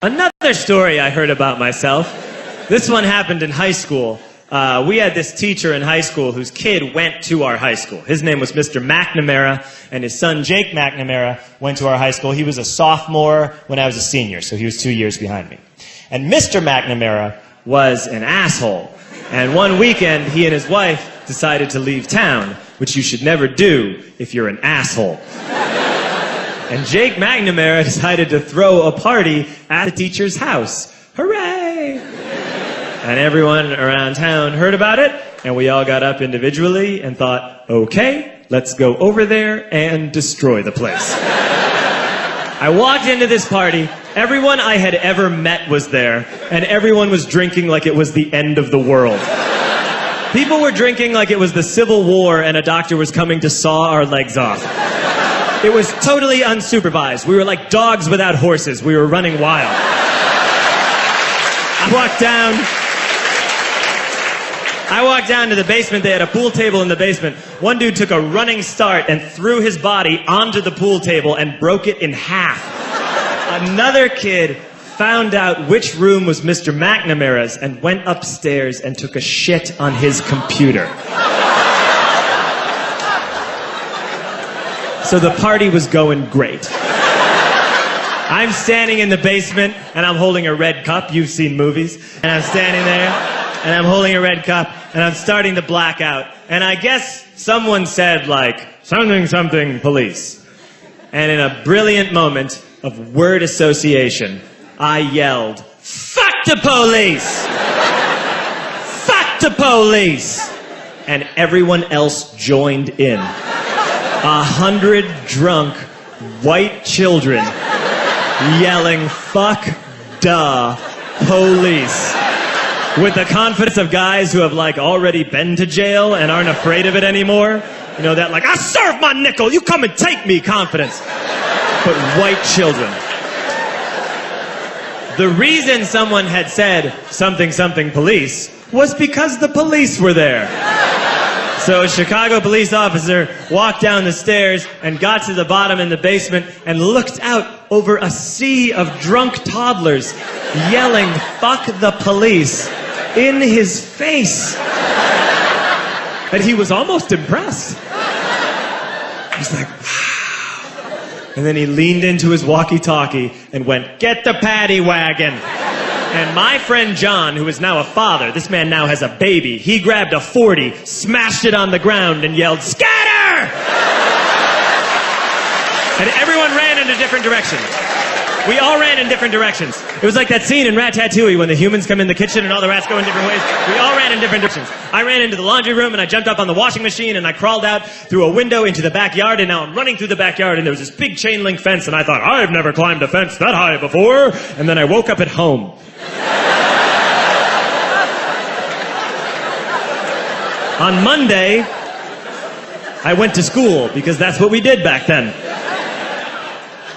Another story I heard about myself. This one happened in high school. We had this teacher in high school whose kid went to our high school. His name was Mr. McNamara, and his son Jake McNamara went to our high school. He was a sophomore when I was a senior, so he was 2 years behind me. And Mr. McNamara was an asshole. And one weekend, he and his wife decided to leave town, which you should never do if you're an asshole. And Jake McNamara decided to throw a party at the teacher's house. Hooray! And everyone around town heard about it, and we all got up individually and thought, okay, let's go over there and destroy the place. I walked into this party. Everyone I had ever met was there, and everyone was drinking like it was the end of the world. People were drinking like it was the Civil War and a doctor was coming to saw our legs off. It was totally unsupervised. We were like dogs without horses. We were running wild. I walked down to the basement. They had a pool table in the basement. One dude took a running start and threw his body onto the pool table and broke it in half. Another kid found out which room was Mr. McNamara's and went upstairs and took a shit on his computer. So the party was going great. I'm standing in the basement, and I'm holding a red cup. You've seen movies. And I'm standing there, and I'm holding a red cup, and I'm starting to black out. And I guess someone said, like, something, something, police. And in a brilliant moment of word association, I yelled, fuck the police! Fuck the police! And everyone else joined in. 100 drunk white children yelling, fuck the police. With the confidence of guys who have, like, already been to jail and aren't afraid of it anymore. You know, that, like, I serve my nickel, you come and take me confidence. But white children. The reason someone had said something, something, police was because the police were there. So a Chicago police officer walked down the stairs and got to the bottom in the basement and looked out over a sea of drunk toddlers yelling, fuck the police, in his face. And he was almost impressed. He was like, wow. And then he leaned into his walkie-talkie and went, get the paddy wagon. And my friend John, who is now a father, this man now has a baby, he grabbed a 40, smashed it on the ground, and yelled, scatter! And everyone ran in a different direction. We all ran in different directions. It was like that scene in Ratatouille when the humans come in the kitchen and all the rats go in different ways. We all ran in different directions. I ran into the laundry room and I jumped up on the washing machine and I crawled out through a window into the backyard, and now I'm running through the backyard and there was this big chain link fence and I thought, I've never climbed a fence that high before. And then I woke up at home. On Monday, I went to school because that's what we did back then.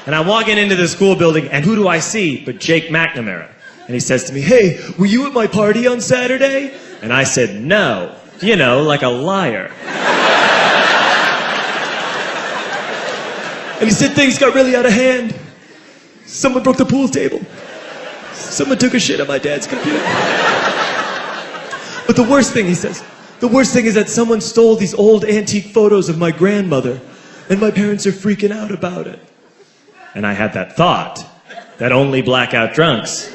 And I'm walking into the school building, and who do I see but Jake McNamara? And he says to me, hey, were you at my party on Saturday? And I said, no. You know, like a liar. And he said, things got really out of hand. Someone broke the pool table. Someone took a shit on my dad's computer. But the worst thing, he says, the worst thing is that someone stole these old antique photos of my grandmother, and my parents are freaking out about it. And I had that thought that only blackout drunks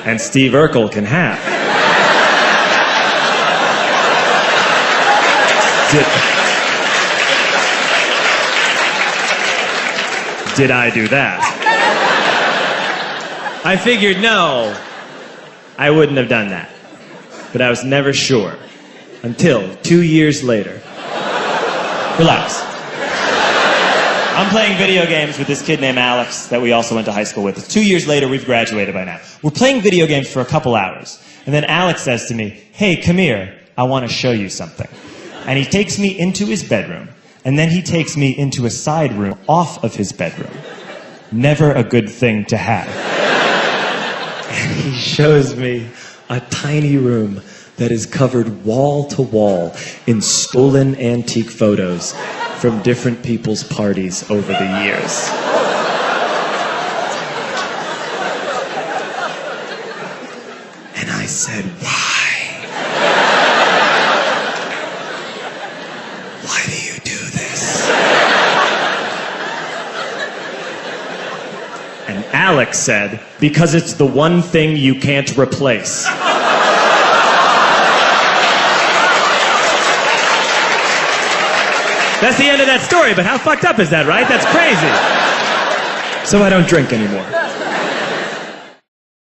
and Steve Urkel can have. Did I do that? I figured, no, I wouldn't have done that. But I was never sure. Until 2 years later. Relax. I'm playing video games with this kid named Alex that we also went to high school with. 2 years later, we've graduated by now. We're playing video games for a couple hours. And then Alex says to me, hey, come here. I want to show you something. And he takes me into his bedroom. And then he takes me into a side room off of his bedroom. Never a good thing to have. And he shows me a tiny room that is covered wall to wall in stolen antique photos from different people's parties over the years. I said, why? Why do you do this? And Alex said, because it's the one thing you can't replace. That's the end of that story, but how fucked up is that, right? That's crazy. So I don't drink anymore.